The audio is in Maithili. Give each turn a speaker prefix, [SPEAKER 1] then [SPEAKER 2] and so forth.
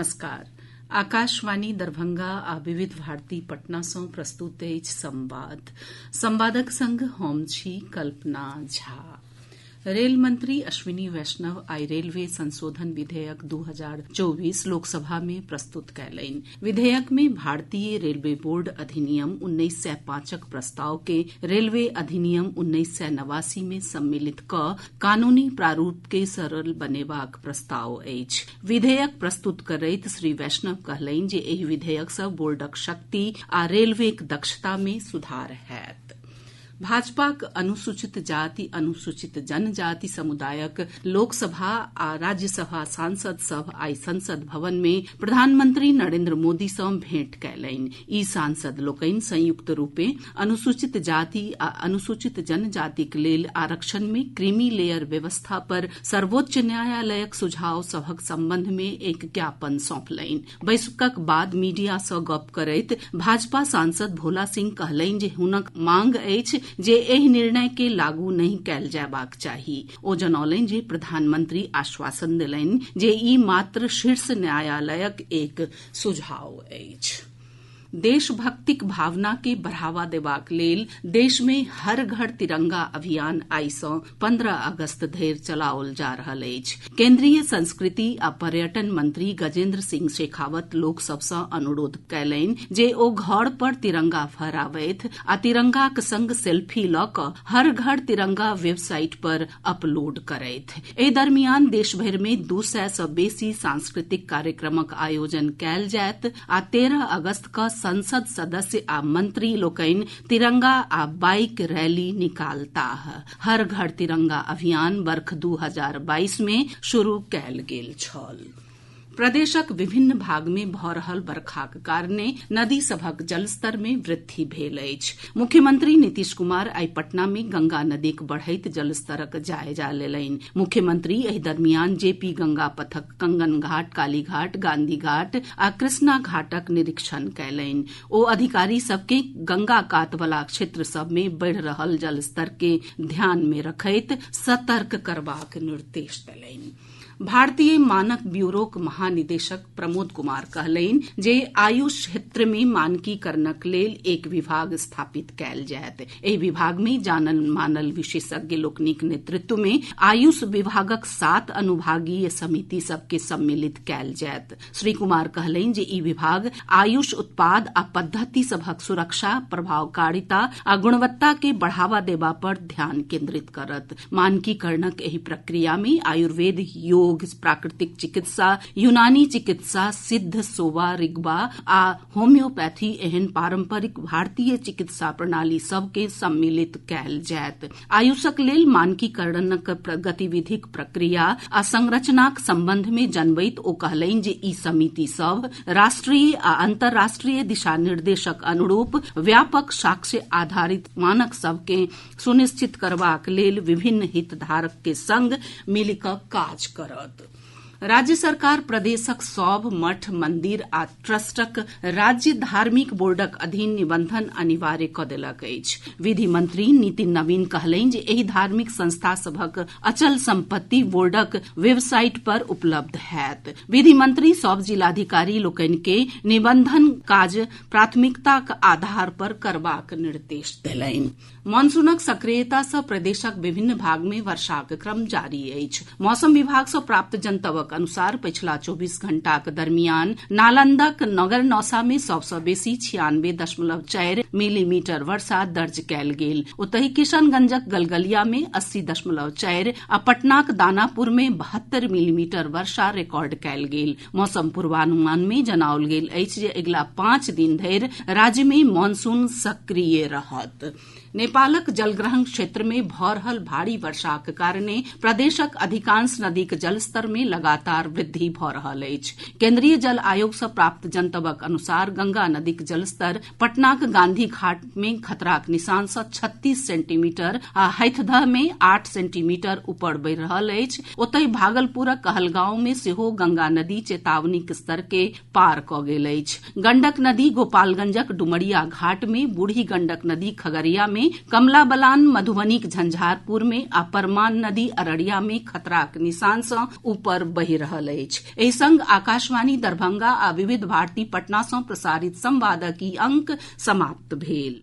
[SPEAKER 1] नमस्कार। आकाशवाणी दरभंगा आ विविध भारती पटना सँ प्रस्तुत अछि संवादक संग हम छी कल्पना झा। रेल मंत्री अश्विनी वैष्णव आई रेलवे संशोधन विधेयक 2024 लोकसभा में प्रस्तुत कयलनि। विधेयक में भारतीय रेलवे बोर्ड अधिनियम 1905क प्रस्ताव के रेलवे अधिनियम 1989 में सम्मिलित कऽ कानूनी प्रारूप के सरल बनेबाक प्रस्ताव अछि। विधेयक प्रस्तुत करैत श्री वैष्णव कहलनि जे एहि विधेयक सँ बोर्डक शक्ति आ रेलवेक दक्षता में सुधार होयत। भाजपाक अनुसूचित जाति अनुसूचित जनजाति समुदायक लोकसभा आ राज्यसभा सांसद सभ आई संसद भवन में प्रधानमंत्री नरेंद्र मोदी सँ भेंट कयलनि। ई सांसद लोकनि संयुक्त रूपे अनुसूचित जाति आ अनुसूचित जनजातिक लेल आरक्षण में क्रीमी लेयर व्यवस्था पर सर्वोच्च न्यायालयक सुझाव सभक संबंध में एक ज्ञापन सौंपलनि। बैसकक बाद मीडिया सँ गप करैत भाजपा सांसद भोला सिंह कहलनि जे हुनक मांग अछि जे एहि निर्णय के लागू नहीं कयल जयबाक चाही। ओ जनौलनि जे प्रधानमंत्री आश्वासन देलनि जे ई मात्र शीर्ष न्यायालयक एक सुझाव अछि। देशभक्तिक भावना के बढ़ावा देबाक लेल देश में हर घर तिरंगा अभियान आई सँ 15 अगस्त धरि चलाओल जा रहल अछि। केंद्रीय संस्कृति आ पर्यटन मंत्री गजेंद्र सिंह शेखावत लोक सभ सँ अनुरोध कयलनि जे ओ घर पर तिरंगा फहराबथि आ तिरंगाक संग सेल्फी लऽ कऽ हर घर तिरंगा वेबसाइट पर अपलोड करथि। एहि दरमियान देशभरि में 200 सँ बेसी सांस्कृतिक कार्यक्रमक आयोजन कयल जायत आ 13 अगस्त कऽ संसद सदस्य आ मंत्री लोकनि तिरंगा आ बाइक रैली निकालताह। हर घर तिरंगा अभियान वर्ष 2022 में शुरू कयल गेल छल। प्रदेशक विभिन्न भाग में भऽ रहल बरखाक कारणे नदी सभक जलस्तर में वृद्धि भेल अछि। मुख्यमंत्री नीतीश कुमार आई पटना में गंगा नदीक बढ़ैत जलस्तरक जायजा लेलनि। मुख्यमंत्री एहि दरमियान जेपी गंगा पथक कंगन घाट, कालीघाट, गांधी घाट आ कृष्णा घाटक निरीक्षण कयलनि। ओ अधिकारी सभ के गंगा कात वला क्षेत्र सभ में बढ़ि रहल जलस्तर के ध्यान में रखैत सतर्क करबाक निर्देश देलनि। भारतीय मानक ब्यूरोक महानिदेशक प्रमोद कुमार कहलनि जे आयुष क्षेत्र में मानकीकरणक लेल एक विभाग स्थापित कयल जायत। एहि विभाग में जानल मानल विशेषज्ञ लोकनिक नेतृत्व में आयुष विभागक 7 अनुभागीय समिति सभ के सम्मिलित कयल जायत। श्री कुमार कहलनि जे ई विभाग आयुष उत्पाद आ पद्धति सभक सुरक्षा, प्रभावकारिता आ गुणवत्ता के बढ़ावा देबा पर ध्यान केंद्रित करत। मानकीकरणक एहि प्रक्रिया में आयुर्वेद, योग, प्राकृतिक चिकित्सा, यूनानी चिकित्सा, सिद्ध, सोवा, ऋग्वा आ होम्योपैथी एहन पारंपरिक भारतीय चिकित्सा प्रणाली सभ के सम्मिलित कयल जायत। आयुषक लेल मानकीकरणक गतिविधिक प्रक्रिया आ संरचनाक संबंध में जनबैत ओ कहलनि जे ई समिति सभ राष्ट्रीय आ अंतर्राष्ट्रीय दिशा निर्देशक अनुरूप व्यापक साक्ष्य आधारित मानक सभ के सुनिश्चित करबाक लेल विभिन्न हितधारक के संग मिलि कऽ काज करत। राज्य सरकार प्रदेशक सभ मठ, मंदिर आ ट्रस्टक राज्य धार्मिक बोर्डक अधीन निबंधन अनिवार्य कऽ देलक अछि। विधि मंत्री नितिन नवीन कहलनि जे एहि धार्मिक संस्था सभक अचल संपत्ति बोर्डक वेबसाइट पर उपलब्ध होयत। विधि मंत्री सभ जिलाधिकारी लोकनि के निबंधन काज प्राथमिकताक आधार पर करबाक निर्देश देलनि। मॉनसूनक सक्रियता सँ प्रदेशक विभिन्न भाग में वर्षाक क्रम जारी अछि। मौसम विभाग सँ प्राप्त जनतबक अनुसार पछिला 24 घंटाक दरमियान नालंदाक नगर नौसा में सबसँ बेसी 96.4 मिलीमीटर वर्षा दर्ज कयल गेल। ओतहि किशनगंजक गलगलिया में 80.4 आ पटनाक दानापुर में 72 मिलीमीटर वर्षा रिकॉर्ड कयल गेल। मौसम पूर्वानुमान में जनाओल गेल अछि जे अगिला 5 दिन धरि राज्य में मॉनसून सक्रिय रहत। नेपालक जलग्रहण क्षेत्र में भऽ रहल भारी वर्षाक कारणे प्रदेशक अधिकांश नदीक जलस्तर में लगातार वृद्धि भऽ रहल अछि। केंद्रीय जल आयोग सँ प्राप्त जनतबक अनुसार गंगा नदीक जलस्तर पटनाक गांधी घाट में खतराक निशान सँ 36 सेंटीमीटर आ हैथदह में 8 सेंटीमीटर ऊपर बढ़ि रहल अछि। ओतहि भागलपुरक कहलगांव में सेहो गंगा नदी चेतावनीक स्तर के पार कऽ गेल अछि। गंडक नदी गोपालगंजक डुमरिया घाट में, बूढ़ी गंडक नदी खगड़िया में, कमला बलान मधुबनीक झंझारपुर में आ परमान नदी अररिया में खतराक निशान सँ ऊपर बहि बढ़ि रहल अछि। एहि संग आकाशवाणी दरभंगा आ विविध भारती पटना सँ प्रसारित संवादक ई अंक समाप्त भेल।